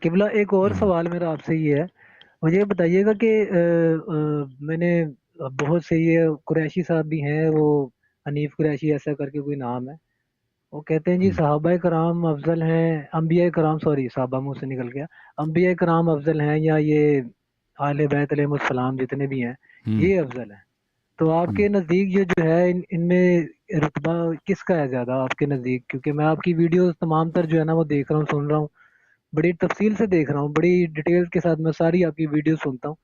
قبلہ ایک اور سوال میرا آپ سے یہ ہے، مجھے یہ بتائیے گا کہ میں نے بہت سے یہ قریشی صاحب بھی ہیں، وہ حنیف قریشی ایسا کر کے کوئی نام ہے، وہ کہتے ہیں جی صحابہ کرام افضل ہیں، انبیاء کرام، سوری صحابہ منہ سے نکل گیا، انبیاء کرام افضل ہیں، یا یہ آل بیت علیہ السلام جتنے بھی ہیں یہ افضل ہیں. تو آپ کے نزدیک یہ جو ہے ان میں رتبہ کس کا ہے زیادہ آپ کے نزدیک؟ کیونکہ میں آپ کی ویڈیوز تمام تر جو ہے نا وہ دیکھ رہا ہوں، سن رہا ہوں، بڑی تفصیل سے دیکھ رہا ہوں، بڑی ڈیٹیل کے ساتھ میں ساری آپ کی ویڈیو سنتا ہوں.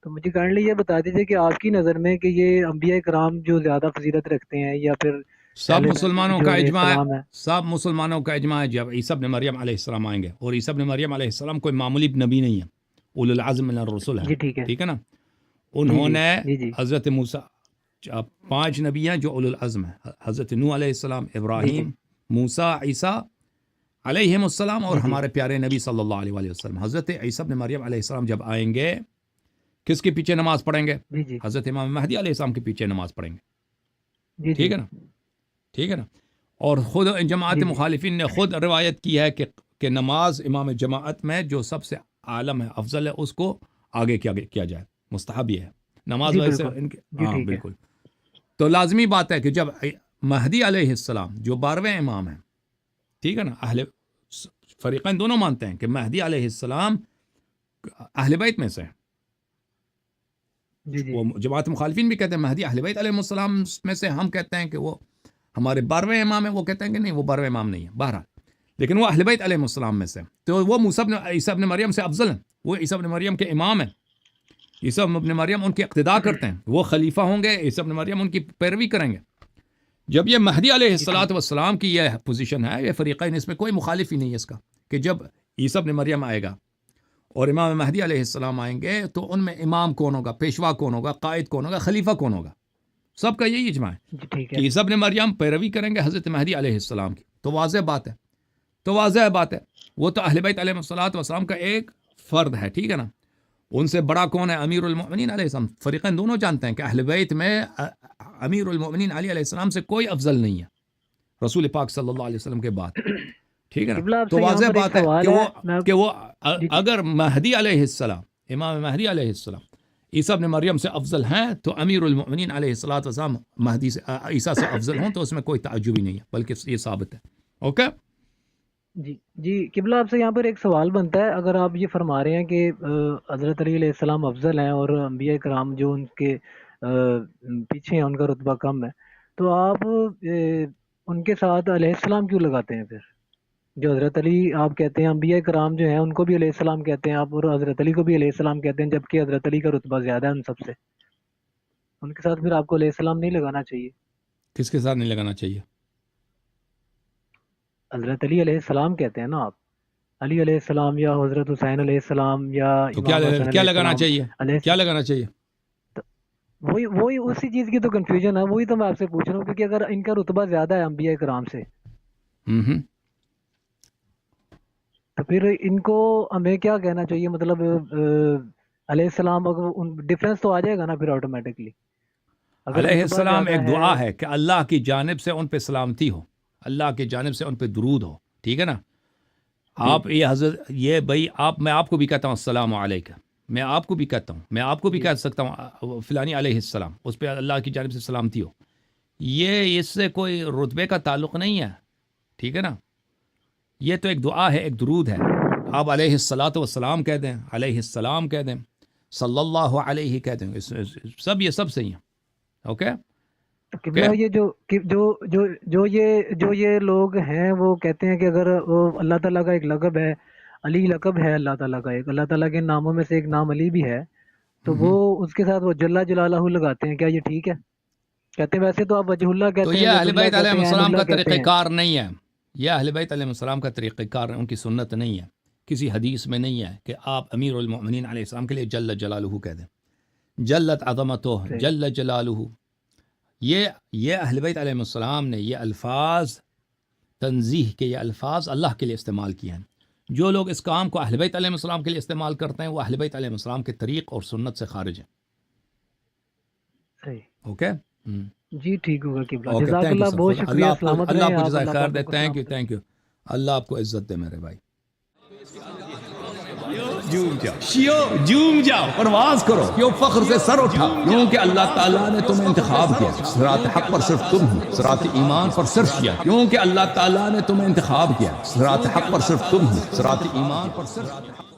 تو مجھے کائنڈلی یہ بتا دیجیے کہ آپ کی نظر میں کہ یہ انبیاء کرام جو زیادہ فضیلت رکھتے ہیں یا پھر سب اہل بیت مسلمانوں جو کا علیہ اجماع ہے، السلام ہے؟ سب مسلمانوں کا اجماع ہے جب عیسی ابن مریم علیہ السلام آئیں گے، اور عیسی ابن مریم علیہ السلام کوئی معمولی نبی نہیں ہے، اولو العزم من الرسل ہے، جی ٹھیک ہے. ٹھیک ہے نا. جی انہوں جی نے جی جی حضرت موسیٰ، 5 نبی ہیں جو اولو العزم ہیں، حضرت نوح علیہ السلام، جی جی ابراہیم، موسیٰ، عیسیٰ علیہ السلام، اور جی جی ہمارے پیارے نبی صلی اللہ علیہ وآلہ وسلم. حضرت عیسی ابن مریم علیہ السلام جب آئیں گے کس کے پیچھے نماز پڑھیں گے؟ جی جی حضرت امام مہدی علیہ السلام کے پیچھے نماز پڑھیں گے، جی جی ٹھیک ہے نا، ٹھیک ہے نا. اور خود جماعت جی جی مخالفین نے خود روایت کی ہے کہ نماز امام جماعت میں جو سب سے عالم ہے، افضل ہے، اس کو آگے کیا جائے، مستحب یہ ہے نماز. جی ویسے بالکل. ان کے جی ہاں ٹھیک ہے. بالکل. تو لازمی بات ہے کہ جب مہدی علیہ السلام جو 12ویں امام ہیں، ٹھیک ہے نا، فریقین دونوں مانتے ہیں کہ مہدی علیہ السلام اہل بیت میں سے ہیں. جی جی وہ جماعت مخالفین بھی کہتے ہیں مہدی اہل بیت علیہ السلام میں سے، ہم کہتے ہیں کہ وہ ہمارے 12ویں امام ہیں، وہ کہتے ہیں کہ نہیں وہ 12ویں امام نہیں ہے، بہرحال لیکن وہ اہل بیت علیہ السلام میں سے. تو وہ عیسی ابن مریم سے افضل ہیں، وہ عیسی ابن مریم کے امام ہیں، عیسی ابن مریم ان کی اقتداء کرتے ہیں، وہ خلیفہ ہوں گے، عیسی ابن مریم ان کی پیروی کریں گے. جب یہ مہدی علیہ جی ٹھیک. السلام کی یہ پوزیشن ہے، یہ فریقین، اس میں کوئی مخالف ہی نہیں ہے اس کا، کہ جب عیسی ابن مریم آئے گا اور امام مہدی علیہ السلام آئیں گے تو ان میں امام کون ہوگا، پیشوا کون ہوگا، قائد کون ہوگا، خلیفہ کون ہوگا. سب کا یہی اجماع ہے جی ٹھیک کہ ہے. عیسی ابن مریم پیروی کریں گے حضرت مہدی علیہ السلام کی. تو واضح بات ہے، تو واضح بات ہے، وہ تو اہل بیت علیہ السلام کا ایک فرد ہے، ٹھیک ہے نا. ان سے بڑا کون ہے؟ امیر المؤمنین علیہ السلام. فریقین دونوں جانتے ہیں کہ اہل بیت میں امیر المؤمنین علی علیہ السلام سے کوئی افضل نہیں ہے رسول پاک صلی اللہ علیہ وسلم کے بعد، ٹھیک ہے نا. قبلہ آپ تو سے یہاں واضح پر ایک بات ہے سوال ہے، میں کہ وہ جی جی اگر مہدی علیہ السلام، امام مہدی علیہ السلام عیسی ابن مریم سے افضل ہیں تو امیر المؤمنین علیہ السلام مہدی سے، عیسیٰ سے افضل ہوں، تو اس میں کوئی تعجب ہی نہیں ہے، بلکہ یہ ثابت ہے. اوکے. جی جی. قبلہ آپ سے یہاں پر ایک سوال بنتا ہے، اگر آپ یہ فرما رہے ہیں کہ حضرت علی علیہ السلام افضل ہیں اور انبیاء کرام جو ان کے پیچھے ہیں ان کا رتبہ کم ہے، تو آپ ان کے ساتھ علیہ السلام کیوں لگاتے ہیں پھر؟ جو حضرت علی آپ کہتے ہیں، انبیاء کرام جو ہیں ان کو بھی علیہ السلام کہتے ہیں آپ، اور حضرت علی کو بھی علیہ السلام کہتے ہیں، جبکہ حضرت علی کا رتبہ زیادہ ہے ان سب سے. ان کے ساتھ پھر آپ کو علیہ السلام نہیں لگانا چاہیے؟ کس کے ساتھ نہیں لگانا چاہیے؟ حضرت علی علیہ السلام کہتے ہیں نا آپ، علی علیہ السلام یا حضرت حسین علیہ السلام یا تو امام حسن کیا علیہ لگانا السلام چاہیے؟ علیہ کیا لگانا چاہیے؟ وہی اسی چیز کی تو کنفیوژن ہے، وہی تو میں آپ سے پوچھ رہا ہوں، کیونکہ اگر ان کا رتبہ زیادہ ہے انبیاء کرام سے تو پھر ان کو ہمیں کیا کہنا چاہیے؟ مطلب علیہ السلام، ڈفرینس تو آ جائے گا نا پھر آٹومیٹکلی، اگر علیہ رتبہ السلام زیادہ ایک ہے. دعا ہے کہ اللہ کی جانب سے ان پہ سلامتی ہو، اللہ کی جانب سے ان پہ درود ہو، ٹھیک ہے نا. جی آپ یہ حضرت، یہ بھائی میں آپ کو بھی کہتا ہوں السلام علیکم، میں آپ کو بھی کہتا ہوں، میں آپ کو بھی جی کہہ سکتا ہوں فلانی علیہ السلام، اس پہ اللہ کی جانب سے سلامتی ہو. یہ اس سے کوئی رتبے کا تعلق نہیں ہے، ٹھیک ہے نا. یہ تو ایک دعا ہے، ایک درود ہے. آپ علیہ الصلاۃ والسلام کہہ دیں، علیہ السلام کہہ دیں، صلی اللہ علیہ کہہ دیں، سب یہ سب صحیح ہیں. اوکے. تو قبلہ یہ جو یہ لوگ ہیں وہ کہتے ہیں کہ اگر وہ اللہ تعالیٰ کا ایک لقب ہے، علی لقب ہے اللہ تعالیٰ کا، ایک اللہ تعالیٰ کے ناموں میں سے ایک نام علی بھی ہے، تو وہ اس کے ساتھ وہ جل جلالہ لگاتے ہیں، کیا یہ ٹھیک ہے؟ کہتے ہیں ویسے تو آپ وجہ اللہ تو کہتے ہیں، یہ ود اہل اللہ بیت علیہ کہتے ہیں، عین السلام اللہ کا کہتے طریقہ ہیں. کار نہیں ہے، یہ اہل بیت علیہ السلام کا طریقہ کار ان کی سنت نہیں ہے. کسی حدیث میں نہیں ہے کہ آپ امیر المؤمنین علیہ السلام کے لیے جل جلالہ کہہ دیں، جلت عظمتہ، صحیح. جل جلالہ. یہ اہل بیت علیہ السلام نے یہ الفاظ تنزیح کے، یہ الفاظ اللہ کے لیے استعمال کیے ہیں. جو لوگ اس کام کو اہل بیت علیہ السلام کے لیے استعمال کرتے ہیں وہ اہل بیت علیہ السلام کے طریق اور سنت سے خارج ہیں. صحیح. اوکے. جی ٹھیک ہوگا قبلہ. اوکے، جزاک تھینک یو اللہ، سر. بہت اللہ شکریہ، آپ کو، سلامت اللہ رہیں آپ کو آپ، جزائے اللہ خیر پاک دے. آپ کو تھینک سلامت یو، رکھے. Thank you. اللہ آپ کو عزت دے میرے بھائی. جھوم جاؤ شیو جھوم جاؤ پرواز کرو کیوں فخر سے سر اٹھا کیونکہ اللہ تعالیٰ نے تمہیں انتخاب کیا صراط حق پر صرف تم ہو صراط ایمان پر صرف کیا کیونکہ اللہ تعالیٰ نے تمہیں انتخاب کیا صراط حق پر صرف تم ہو صراط ایمان پر صرف